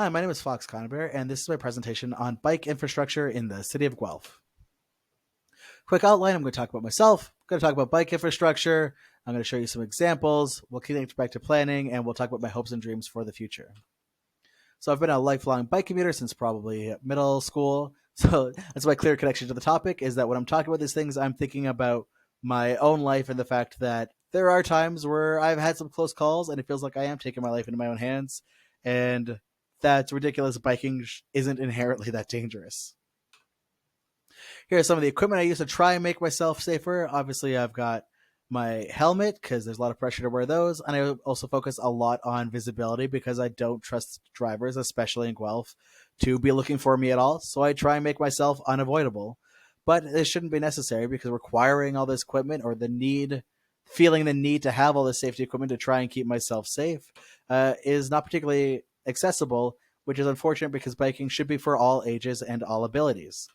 Hi, my name is Fox Conover, and this is my presentation on bike infrastructure in the city of Guelph. Quick outline, I'm going to talk about myself, I'm going to talk about bike infrastructure, I'm going to show you some examples, we'll connect back to planning, and we'll talk about my hopes and dreams for the future. So I've been a lifelong bike commuter since probably middle school, so that's my clear connection to the topic, is that when I'm talking about these things, I'm thinking about my own life and the fact that there are times where I've had some close calls and it feels like I am taking my life into my own hands, and that's ridiculous. Biking isn't inherently that dangerous. Here are some of the equipment I use to try and make myself safer. Obviously, I've got my helmet because there's a lot of pressure to wear those. And I also focus a lot on visibility because I don't trust drivers, especially in Guelph, to be looking for me at all. So I try and make myself unavoidable. But this shouldn't be necessary because requiring all this equipment or feeling the need to have all this safety equipment to try and keep myself safe is not particularly accessible, which is unfortunate because biking should be for all ages and all abilities.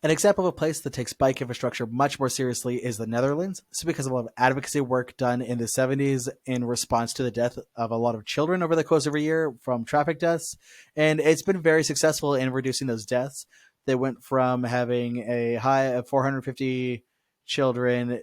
An example of a place that takes bike infrastructure much more seriously is the Netherlands. This is because of a lot of advocacy work done in the 70s in response to the death of a lot of children over the course of a year from traffic deaths. And it's been very successful in reducing those deaths. They went from having a high of 450 children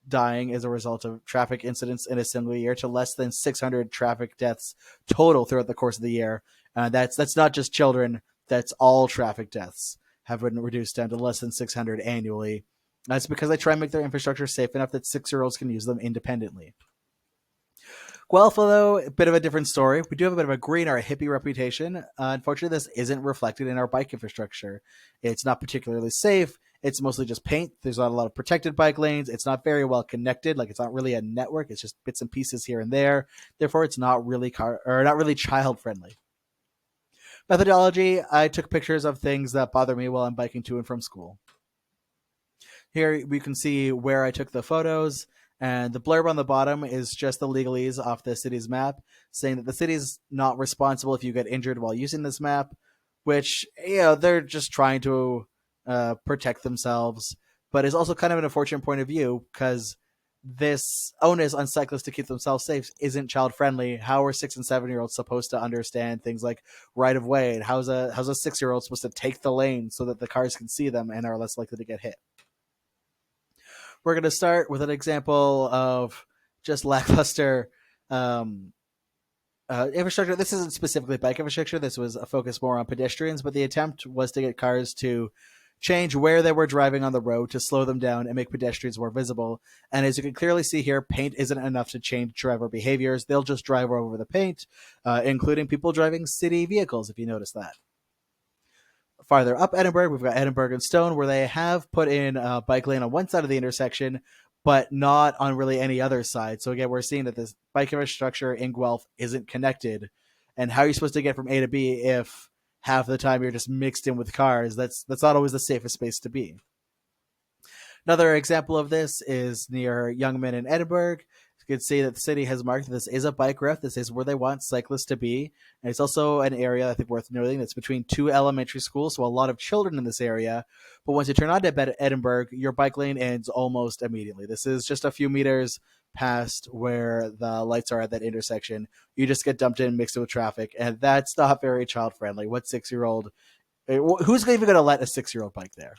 dying as a result of traffic incidents in a single year to less than 600 traffic deaths total throughout the course of the year. That's not just children, that's all traffic deaths have been reduced down to less than 600 annually. That's because they try and make their infrastructure safe enough that 6-year-olds can use them independently. Guelph, though, a bit of a different story. We do have a bit of a green or a hippie reputation. Unfortunately, this isn't reflected in our bike infrastructure. It's not particularly safe. It's mostly just paint. There's not a lot of protected bike lanes. It's not very well connected. Like, it's not really a network. It's just bits and pieces here and there. Therefore, it's not really not really child friendly. Methodology: I took pictures of things that bother me while I'm biking to and from school. Here we can see where I took the photos, and the blurb on the bottom is just the legalese off the city's map, saying that the city's not responsible if you get injured while using this map, which, they're just trying to protect themselves, but is also kind of an unfortunate point of view because this onus on cyclists to keep themselves safe isn't child friendly. How are 6 and 7-year-olds supposed to understand things like right of way? And how's a 6-year-old supposed to take the lane so that the cars can see them and are less likely to get hit? We're going to start with an example of just lackluster infrastructure. This isn't specifically bike infrastructure. This was a focus more on pedestrians, but the attempt was to get cars to change where they were driving on the road to slow them down and make pedestrians more visible. And as you can clearly see here, paint isn't enough to change driver behaviors. They'll just drive over the paint, including people driving city vehicles, if you notice that. Farther up Edinburgh, we've got Edinburgh and Stone, where they have put in a bike lane on one side of the intersection, but not on really any other side. So again, we're seeing that this bike infrastructure in Guelph isn't connected. And how are you supposed to get from A to B if half the time you're just mixed in with cars? That's not always the safest space to be. Another example of this is near Youngman in Edinburgh. You can see that the city has marked that this is a bike route. This is where they want cyclists to be. And it's also an area, I think, worth noting, that's between two elementary schools, so a lot of children in this area. But once you turn onto Edinburgh, your bike lane ends almost immediately. This is just a few meters past where the lights are at that intersection. You just get dumped in, mixed in with traffic, and that's not very child-friendly. What 6-year-old... Who's even going to let a 6-year-old bike there?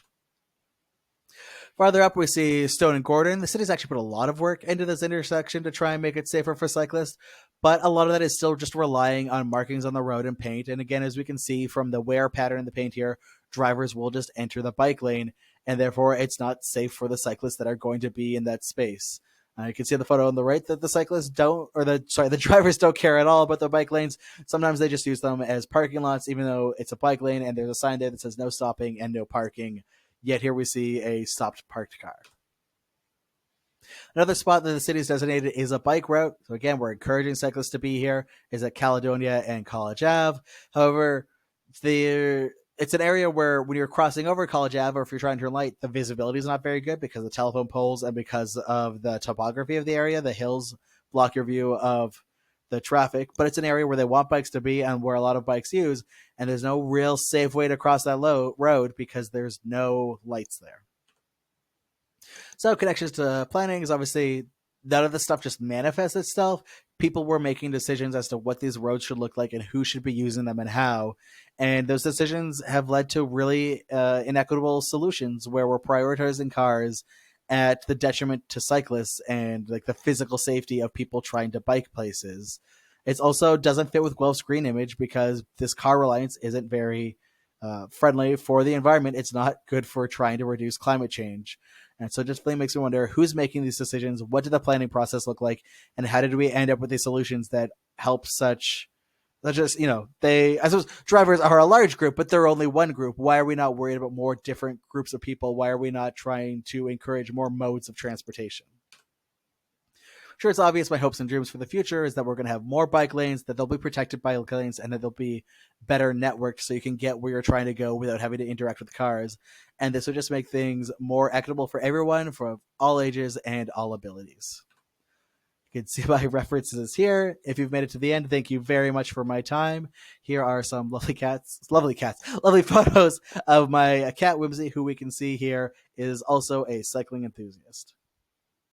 Farther up, we see Stone and Gordon. The city's actually put a lot of work into this intersection to try and make it safer for cyclists, but a lot of that is still just relying on markings on the road and paint. And again, as we can see from the wear pattern in the paint here, drivers will just enter the bike lane, and therefore it's not safe for the cyclists that are going to be in that space. You can see the photo on the right that the cyclists the drivers don't care at all about the bike lanes. Sometimes they just use them as parking lots, even though it's a bike lane and there's a sign there that says no stopping and no parking. Yet here we see a stopped parked car. Another spot that the city has designated is a bike route. So again, we're encouraging cyclists to be here, is at Caledonia and College Ave. However, it's an area where when you're crossing over College Ave or if you're trying to turn right, the visibility is not very good because of the telephone poles and because of the topography of the area. The hills block your view of the traffic, but it's an area where they want bikes to be and where a lot of bikes use, and there's no real safe way to cross that road because there's no lights there. So connections to planning is obviously none of the stuff just manifests itself. People were making decisions as to what these roads should look like and who should be using them and how. And those decisions have led to really inequitable solutions where we're prioritizing cars at the detriment to cyclists and like the physical safety of people trying to bike places. It also doesn't fit with Guelph's green image because this car reliance isn't very friendly for the environment. It's not good for trying to reduce climate change. And so it just really makes me wonder who's making these decisions, what did the planning process look like, and how did we end up with these solutions that help such not just, they, I suppose drivers are a large group, but they're only one group. Why are we not worried about more different groups of people? Why are we not trying to encourage more modes of transportation? Sure, it's obvious my hopes and dreams for the future is that we're going to have more bike lanes, that they'll be protected bike lanes, and that they'll be better networked so you can get where you're trying to go without having to interact with cars. And this would just make things more equitable for everyone, for all ages and all abilities. You can see my references here. If you've made it to the end, thank you very much for my time. Here are some lovely photos of my cat Whimsy, who we can see here is also a cycling enthusiast.